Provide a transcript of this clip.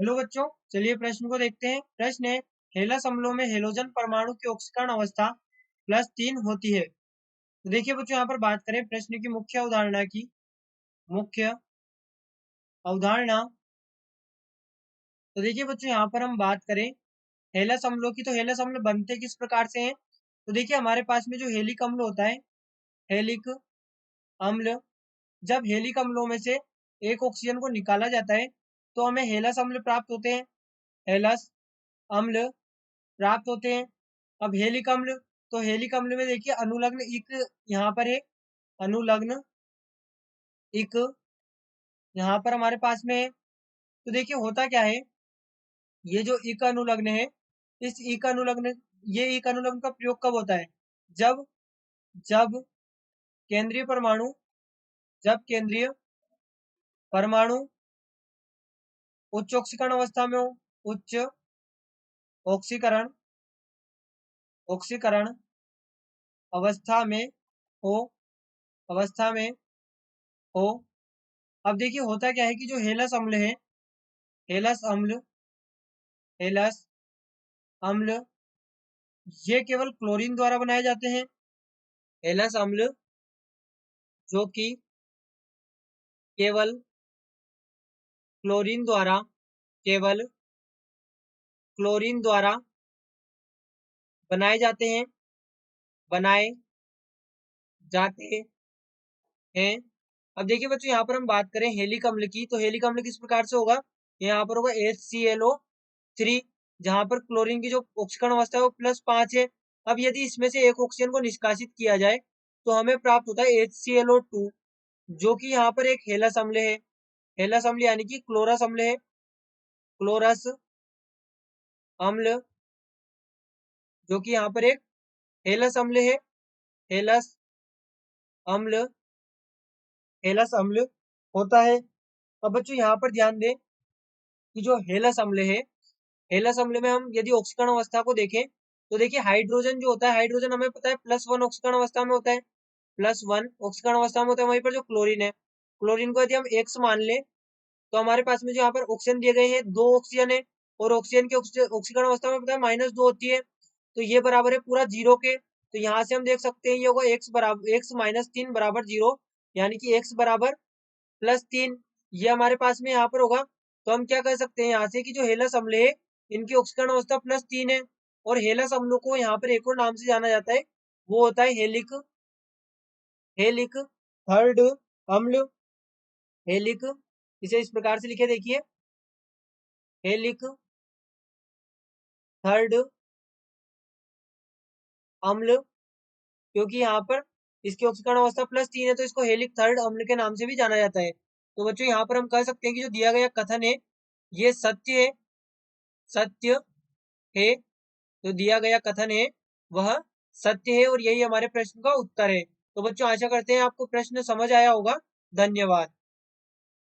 Hello बच्चों, चलिए प्रश्न को देखते हैं। प्रश्न है, हेलस अम्लों में हेलोजन परमाणु की ऑक्सीकरण अवस्था +3 होती है। तो देखिए बच्चों, यहाँ पर बात करें प्रश्न की मुख्य अवधारणा की। मुख्य अवधारणा, तो देखिए बच्चों, यहाँ पर हम बात करें हेलस अम्लों की, तो हेलस अम्ल बनते किस प्रकार से हैं। तो देखिए हमारे पास में जो हेलिक अम्ल होता है, हेलिक अम्ल, जब हेलिक अम्लों में से एक ऑक्सीजन को निकाला जाता है तो हमें हेलस अम्ल प्राप्त होते हैं। हेलस अम्ल प्राप्त होते हैं। अब हेलिक अम्ल, तो हेलिक अम्ल में देखिए अनुलग्न इक यहाँ पर है। अनुलग्न इक यहाँ पर हमारे पास में है। तो देखिए होता क्या है, ये जो इक अनुलग्न है, इस इक अनुलग्न, ये इक अनुलग्न का प्रयोग कब होता है, जब जब केंद्रीय परमाणु, जब केंद्रीय परमाणु उच्च ऑक्सीकरण अवस्था में हो। उच्च ऑक्सीकरण ऑक्सीकरण अवस्था में हो, अवस्था में हो। अब देखिए होता क्या है कि जो हेलस अम्ल है, हेलस अम्ल, हेलस अम्ल, ये केवल क्लोरीन द्वारा बनाए जाते हैं। हेलस अम्ल जो कि केवल क्लोरीन द्वारा, केवल क्लोरीन द्वारा बनाए जाते हैं, बनाए जाते हैं। अब देखिए बच्चों, यहाँ पर हम बात करें हेलिक अम्ल की, तो हेलिक अम्ल किस प्रकार से होगा, यहाँ पर होगा HClO3, जहां पर क्लोरीन की जो ऑक्सीकरण अवस्था है वो +5 है। अब यदि इसमें से एक ऑक्सीजन को निष्कासित किया जाए तो हमें प्राप्त होता है HClO2, जो कि यहाँ पर एक हेलस अम्ल है। हेलस अम्ल यानी कि क्लोरस अम्ल है। क्लोरस अम्ल, जो कि यहाँ पर एक हेलस अम्ल है। हेलस अम्ल, हेलस अम्ल होता है। अब बच्चों यहाँ पर ध्यान दें कि जो हेलस अम्ल है, हेलस अम्ल में हम यदि ऑक्सीकरण अवस्था को देखें तो देखिए हाइड्रोजन जो होता है, हाइड्रोजन हमें पता है +1 ऑक्सीकरण अवस्था में होता है, +1 ऑक्सीकरण अवस्था में होता है। वहीं पर जो क्लोरीन है, क्लोरीन को यदि हम X मान ले तो हमारे पास में जो यहाँ पर ऑक्सीजन दिए गए हैं 2 ऑक्सीजन है, और ऑक्सीजन की ऑक्सीकरण अवस्था में पता है -2 होती है, तो ये बराबर है पूरा 0 के। तो यहाँ से हम देख सकते हैं ये होगा x - 3 बराबर 0, यानी कि x बराबर +3, ये हमारे पास में यहाँ पर होगा। तो हम क्या कर सकते हैं यहाँ से कि जो हेलस अम्ल है, इनकी ऑक्सीकरण अवस्था +3 है, और हेलस अम्लों को यहाँ पर एक और नाम से जाना जाता है, वो होता है हेलिक, हेलिक थर्ड अम्ल। हेलिक, इसे इस प्रकार से लिखे देखिए, हेलिक थर्ड अम्ल, क्योंकि यहाँ पर इसकी ऑक्सीकरण अवस्था +3 है तो इसको हेलिक थर्ड अम्ल के नाम से भी जाना जाता है। तो बच्चों यहाँ पर हम कह सकते हैं कि जो दिया गया कथन है ये सत्य है, सत्य है। तो दिया गया कथन है वह सत्य है, और यही हमारे प्रश्न का उत्तर है। तो बच्चों आशा करते हैं आपको प्रश्न समझ आया होगा। धन्यवाद।